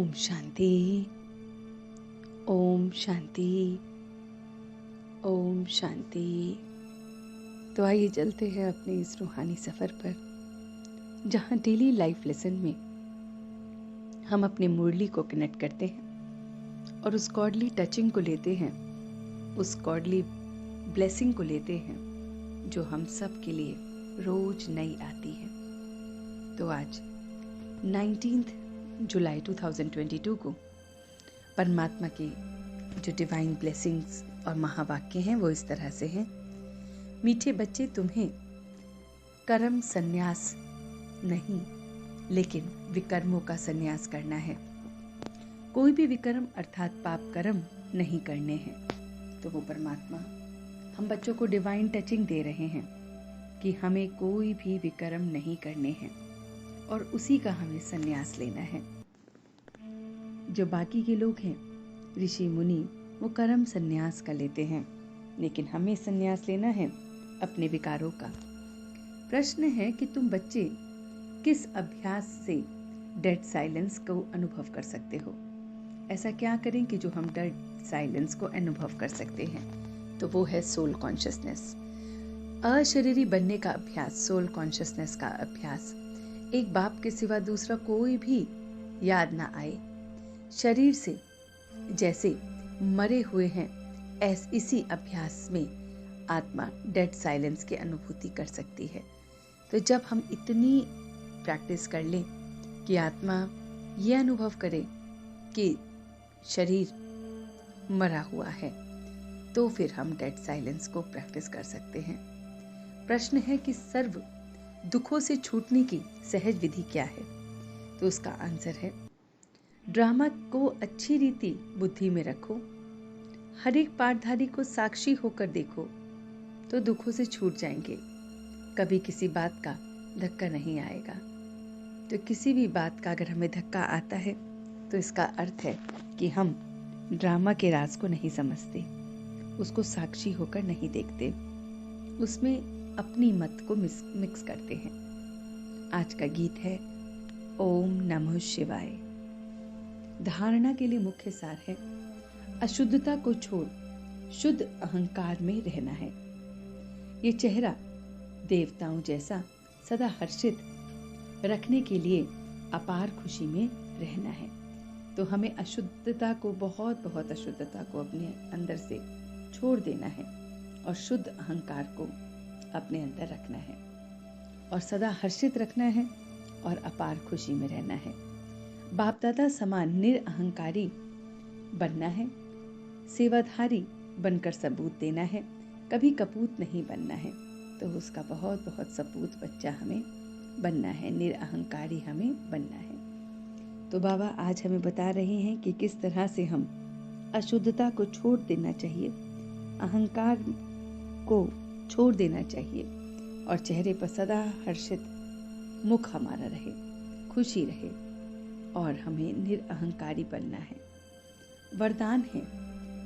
ओम शांति। ओम शांति। ओम शांति। तो आइए चलते हैं अपने इस रूहानी सफ़र पर, जहाँ डेली लाइफ लेसन में हम अपने मुरली को कनेक्ट करते हैं और उस गॉडली टचिंग को लेते हैं, उस गॉडली ब्लेसिंग को लेते हैं जो हम सब के लिए रोज नई आती है। तो आज 19 जुलाई 2022 को परमात्मा के जो डिवाइन ब्लेसिंग्स और महावाक्य हैं वो इस तरह से हैं। मीठे बच्चे, तुम्हें कर्म संन्यास नहीं लेकिन विकर्मों का संन्यास करना है। कोई भी विकर्म अर्थात पाप कर्म नहीं करने हैं। तो वो परमात्मा हम बच्चों को डिवाइन टचिंग दे रहे हैं कि हमें कोई भी विकर्म नहीं करने हैं और उसी का हमें संन्यास लेना है। जो बाकी के लोग हैं, ऋषि मुनि, वो कर्म संन्यास का लेते हैं, लेकिन हमें संन्यास लेना है अपने विकारों का। प्रश्न है कि तुम बच्चे किस अभ्यास से डेड साइलेंस को अनुभव कर सकते हो। ऐसा क्या करें कि जो हम डेड साइलेंस को अनुभव कर सकते हैं। तो वो है सोल कॉन्शियसनेस, अशरीरी बनने का अभ्यास, सोल कॉन्शियसनेस का अभ्यास। एक बाप के सिवा दूसरा कोई भी याद ना आए। शरीर से जैसे मरे हुए हैं, इसी अभ्यास में आत्मा डेड साइलेंस की अनुभूति कर सकती है। तो जब हम इतनी प्रैक्टिस कर लें कि आत्मा ये अनुभव करे कि शरीर मरा हुआ है, तो फिर हम डेड साइलेंस को प्रैक्टिस कर सकते हैं। प्रश्न है कि सर्व दुखों से छूटने की सहज विधि क्या है। तो उसका आंसर है, ड्रामा को अच्छी रीति बुद्धि में रखो, हर एक पाठधारी को साक्षी होकर देखो, तो दुखों से छूट जाएंगे। कभी किसी बात का धक्का नहीं आएगा। तो किसी भी बात का अगर हमें धक्का आता है तो इसका अर्थ है कि हम ड्रामा के राज को नहीं समझते, उसको साक्षी होकर नहीं देखते, उसमें अपनी मत को मिक्स करते हैं। आज का गीत है ओम नमः शिवाय। धारणा के लिए मुख्य सार है, अशुद्धता को छोड़ शुद्ध अहंकार में रहना है। ये चेहरा देवताओं जैसा सदा हर्षित रखने के लिए अपार खुशी में रहना है। तो हमें अशुद्धता को, बहुत अशुद्धता को अपने अंदर से छोड़ देना है और शुद्ध अहंकार को अपने अंदर रखना है और सदा हर्षित रखना है और अपार खुशी में रहना है। बाप दादा समान निरअहंकारी बनना है, सेवाधारी बनकर सबूत देना है, कभी कपूत नहीं बनना है। तो उसका बहुत सपूत बच्चा हमें बनना है, निरअहंकारी हमें बनना है। तो बाबा आज हमें बता रहे हैं कि किस तरह से हम अशुद्धता को छोड़ देना चाहिए, अहंकार को छोड़ देना चाहिए और चेहरे पर सदा हर्षित मुख हमारा रहे, खुशी रहे और हमें निरअहंकारी बनना है। वरदान है,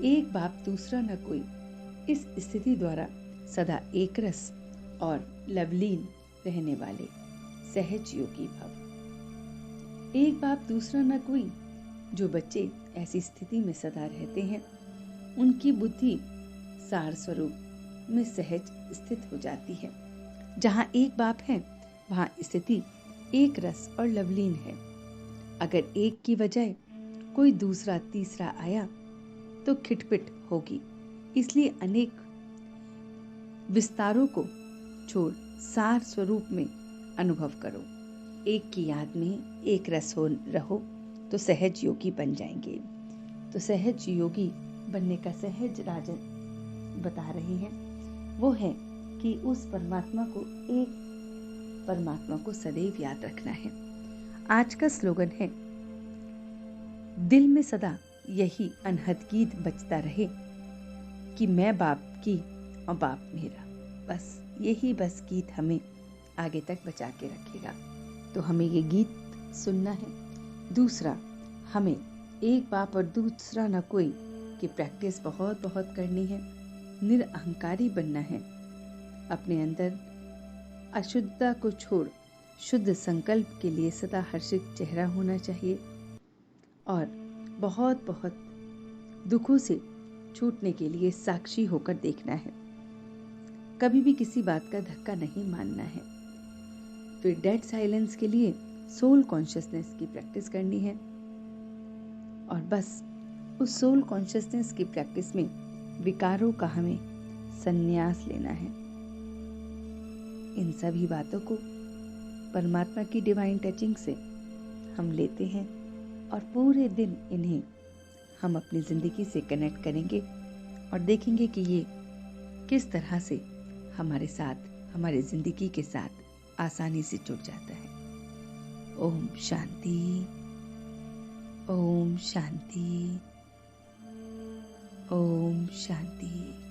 एक बाप दूसरा न कोई, इस स्थिति द्वारा सदा एक रस और लवलीन रहने वाले सहज योगी भव। एक बाप दूसरा न कोई, जो बच्चे ऐसी स्थिति में सदा रहते हैं, उनकी बुद्धि सार स्वरूप में सहज स्थित हो जाती है। जहाँ एक बाप है वहाँ स्थिति एक रस और लवलीन है। अगर एक की बजाय कोई दूसरा तीसरा आया तो खिटपिट होगी। इसलिए अनेक विस्तारों को छोड़ सार स्वरूप में अनुभव करो। एक की याद में एक रस हो रहो तो सहज योगी बन जाएंगे। तो सहज योगी बनने का सहज राज बता रहे हैं, वो है कि उस परमात्मा को सदैव याद रखना है। आज का स्लोगन है, दिल में सदा यही अनहद गीत बजता रहे कि मैं बाप की और बाप मेरा। बस यही गीत हमें आगे तक बचा के रखेगा। तो हमें ये गीत सुनना है। दूसरा, हमें एक बाप और दूसरा न कोई की प्रैक्टिस बहुत करनी है। निरअहंकारी बनना है। अपने अंदर अशुद्धता को छोड़ शुद्ध संकल्प के लिए सदा हर्षित चेहरा होना चाहिए और बहुत बहुत दुखों से छूटने के लिए साक्षी होकर देखना है। कभी भी किसी बात का धक्का नहीं मानना है। फिर डेड साइलेंस के लिए सोल कॉन्शियसनेस की प्रैक्टिस करनी है और बस उस सोल कॉन्शियसनेस की प्रैक्टिस में विकारों का हमें संन्यास लेना है। इन सभी बातों को परमात्मा की डिवाइन टचिंग से हम लेते हैं और पूरे दिन इन्हें हम अपनी ज़िंदगी से कनेक्ट करेंगे और देखेंगे कि ये किस तरह से हमारे साथ, हमारे ज़िंदगी के साथ आसानी से जुड़ जाता है। ओम शांति, ओम शांति, ओम शांति।